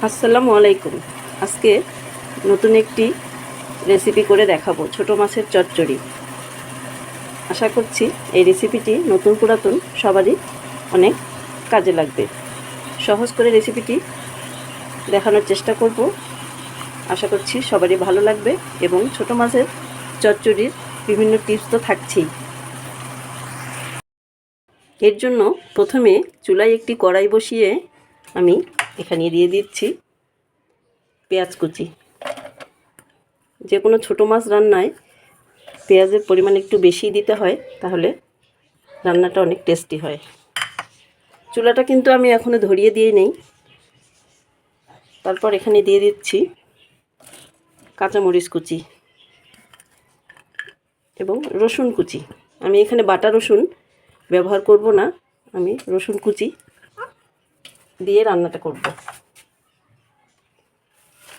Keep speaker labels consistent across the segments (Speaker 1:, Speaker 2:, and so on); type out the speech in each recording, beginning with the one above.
Speaker 1: আসসালামু আলাইকুম। আজকে নতুন একটি রেসিপি করে দেখাবো, ছোট মাছের চচ্চড়ি। আশা করছি এই রেসিপিটি নতুন পুরাতন সবারই অনেক কাজে লাগবে। সহজ করে রেসিপিটি দেখানোর চেষ্টা করব। আশা করছি সবারই ভালো লাগবে এবং ছোট মাছের চচ্চড়ির বিভিন্ন টিপস তো থাকছেই। এর জন্য প্রথমে চুলায় একটি কড়াই বসিয়ে আমি এখানে দিয়ে দিচ্ছি পেঁয়াজ কুচি। যে কোনো ছোটো মাছ রান্নায় পেঁয়াজের পরিমাণ একটু বেশি দিতে হয়, তাহলে রান্নাটা অনেক টেস্টি হয়। চুলাটা কিন্তু আমি এখনও ধরিয়ে দিয়ে নেই। তারপর এখানে দিয়ে দিচ্ছি কাঁচামরিচ কুচি এবং রসুন কুচি। আমি এখানে বাটা রসুন ব্যবহার করব না, আমি রসুন কুচি দিয়ে রান্নাটা করব।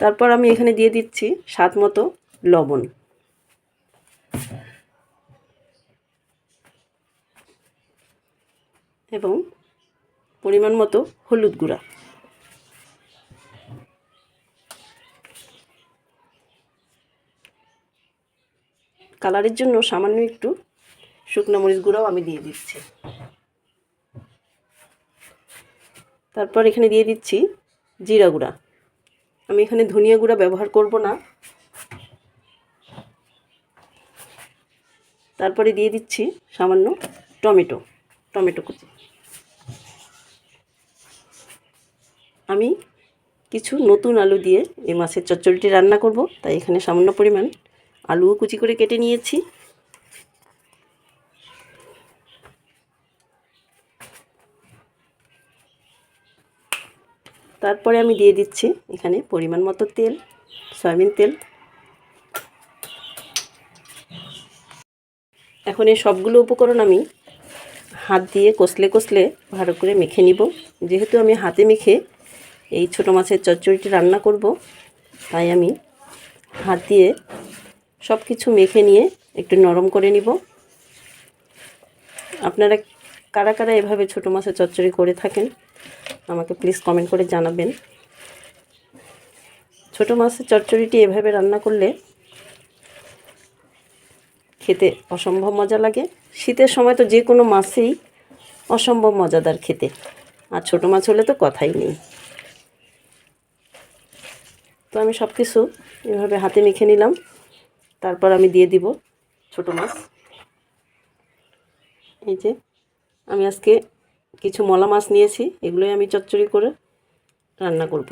Speaker 1: তারপর আমি এখানে দিয়ে দিচ্ছি স্বাদ মতো লবণ এবং পরিমাণ মতো হলুদ গুঁড়া। কালারের জন্য সামান্য একটু শুকনো মরিচ গুঁড়াও আমি দিয়ে দিচ্ছি। তারপর এখানে দিয়ে দিচ্ছি জিরা গুঁড়া। আমি এখানে ধনিয়া গুঁড়া ব্যবহার করব না। তারপরে দিয়ে দিচ্ছি সামান্য টমেটো কুচি। আমি কিছু নতুন আলু দিয়ে এই মাছের চচ্চড়িটি রান্না করব, তাই এখানে সামান্য পরিমাণ আলুও কুচি করে কেটে নিয়েছি। তারপরে আমি দিয়ে দিচ্ছি এখানে পরিমাণ মতো তেল, সয়াবিন তেল। এখন এই সবগুলো উপকরণ আমি হাত দিয়ে কষলে ভালো করে মেখে নিব। যেহেতু আমি হাতে মেখে এই ছোটো মাছের চচ্চড়িটি রান্না করব, তাই আমি হাত দিয়ে সব কিছু মেখে নিয়ে একটু নরম করে নিব। আপনারা কারা কারা এভাবে ছোটো মাছের চচ্চড়ি করে থাকেন আমাকে প্লিজ কমেন্ট করে জানাবেন। ছোটো মাছের চচ্চড়িটি এভাবে রান্না করলে খেতে অসম্ভব মজা লাগে। শীতের সময় তো যে কোনো মাছই অসম্ভব মজাদার খেতে, আর ছোটো মাছ হলে তো কথাই নেই। তো আমি সব কিছু এভাবে হাতে মেখে নিলাম। তারপর আমি দিয়ে দিব ছোটো মাছ। এই যে আমি আজকে কিছু মলা মাছ নিয়েছি, এগুলোই আমি চচ্চড়ি করে রান্না করব।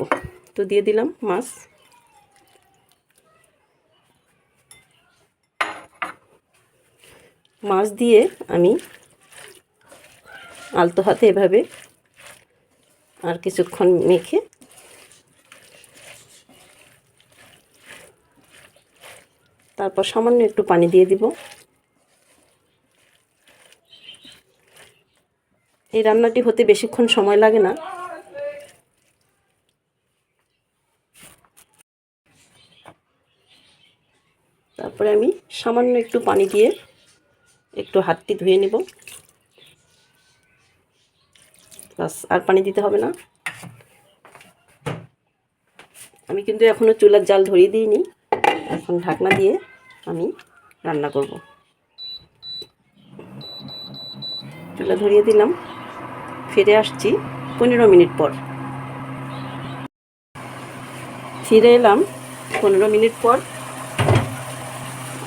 Speaker 1: তো দিয়ে দিলাম মাছ। মাছ দিয়ে আমি আলতো হাতে এভাবে আর কিছুক্ষণ মেখে তারপর সামান্য একটু পানি দিয়ে দিব। এই রান্নাটি হতে বেশিক্ষণ সময় লাগে না। তারপরে আমি সামান্য একটু পানি দিয়ে একটু হাতটি ধুয়ে নেব। বাস, আর পানি দিতে হবে না। আমি কিন্তু এখনও চুলার জাল ধরিয়ে দিইনি। এখন ঢাকনা দিয়ে আমি রান্না করব। চুলা ধরিয়ে দিলাম। ফিরে আসছি 15 মিনিট পর। ফিরে এলাম 15 মিনিট পর।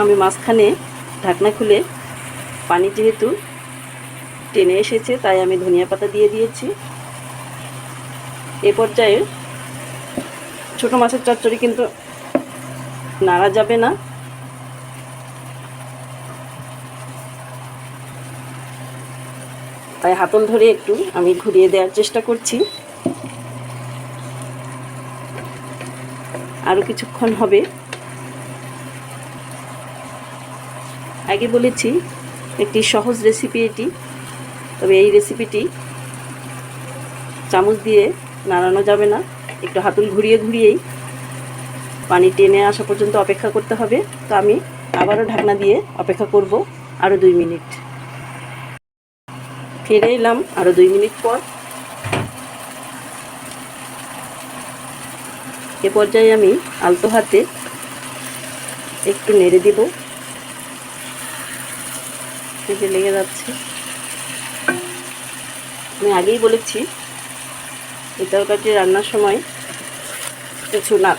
Speaker 1: আমি মাঝখানে ঢাকনা খুলে পানি যেহেতু টেনে এসেছে, তাই আমি ধনিয়া পাতা দিয়ে দিয়েছি। এ পর্যায়ে ছোটো মাছের চচ্চড়ি কিন্তু নাড়া যাবে না, তাই হাতল ধরে একটু আমি ঘুরিয়ে দেওয়ার চেষ্টা করছি। আরও কিছুক্ষণ হবে। আগে বলেছি একটি সহজ রেসিপি এটি, তবে এই রেসিপিটি চামচ দিয়ে নাড়ানো যাবে না, একটু হাতল ঘুরিয়েই পানি টেনে আসা পর্যন্ত অপেক্ষা করতে হবে। তো আমি আবারও ঢাকনা দিয়ে অপেক্ষা করব আরও 2 মিনিট। ফিরে এলাম আরও 2 মিনিট পর। এ পর্যায়ে আমি আলতো হাতে একটু নেড়ে দিব, যে লেগে যাচ্ছে। আমি আগেই বলেছি এই তরকারিটি রান্নার সময় কিছু না,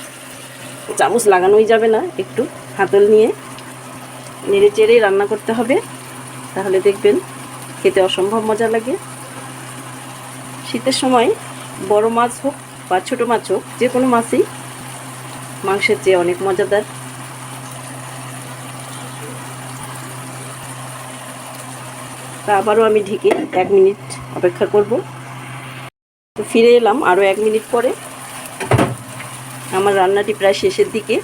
Speaker 1: চামচ লাগানোই যাবে না, একটু হাতল নিয়ে নেড়ে চেড়েই রান্না করতে হবে, তাহলে দেখবেন খেতে অসম্ভব মজা লাগে। শীতের সময় বড় মাছ হোক বা ছোটো মাছ হোক, যে কোনো মাছই মাংসের চেয়ে অনেক মজাদার। তা আবারও আমি ঢেকে 1 মিনিট অপেক্ষা করব। তো ফিরে এলাম আরও 1 মিনিট পরে। আমার রান্নাটি প্রায় শেষের দিকে।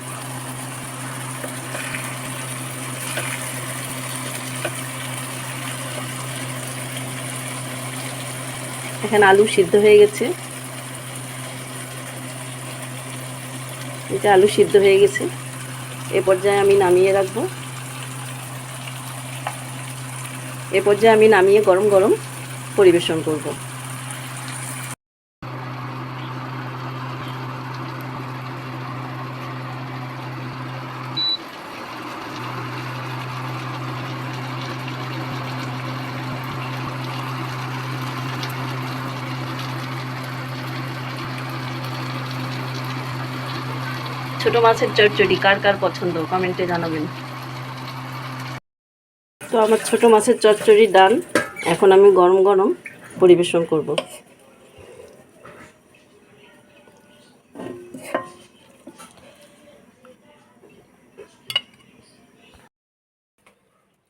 Speaker 1: এখানে আলু সিদ্ধ হয়ে গেছে, এটা আলু সিদ্ধ হয়ে গেছে। এ পর্যায়ে আমি নামিয়ে রাখবো। এ পর্যায়ে আমি নামিয়ে গরম গরম পরিবেশন করব। ছোট মাছের চচ্চড়ি কার কার পছন্দ কমেন্টে জানাবেন। তো আমার ছোট মাছের চচ্চড়ি ডান। এখন আমি গরম গরম পরিবেশন করব।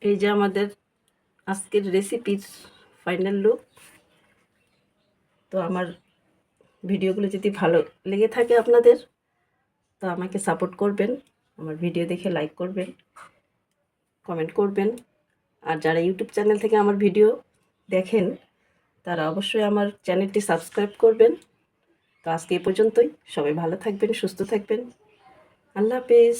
Speaker 1: এই যে আমাদের আজকের রেসিপির ফাইনাল লুক। তো আমার ভিডিওগুলো যদি ভালো লেগে থাকে আপনাদের, তো আমাকে সাপোর্ট করবেন, আমার ভিডিও দেখে লাইক করবেন, কমেন্ট করবেন। আর যারা ইউটিউব চ্যানেল থেকে আমার ভিডিও দেখেন তারা অবশ্যই আমার চ্যানেলটি সাবস্ক্রাইব করবেন। তো আজকে এই পর্যন্তই। সবাই ভালো থাকবেন, সুস্থ থাকবেন। আল্লাহ হাফেজ।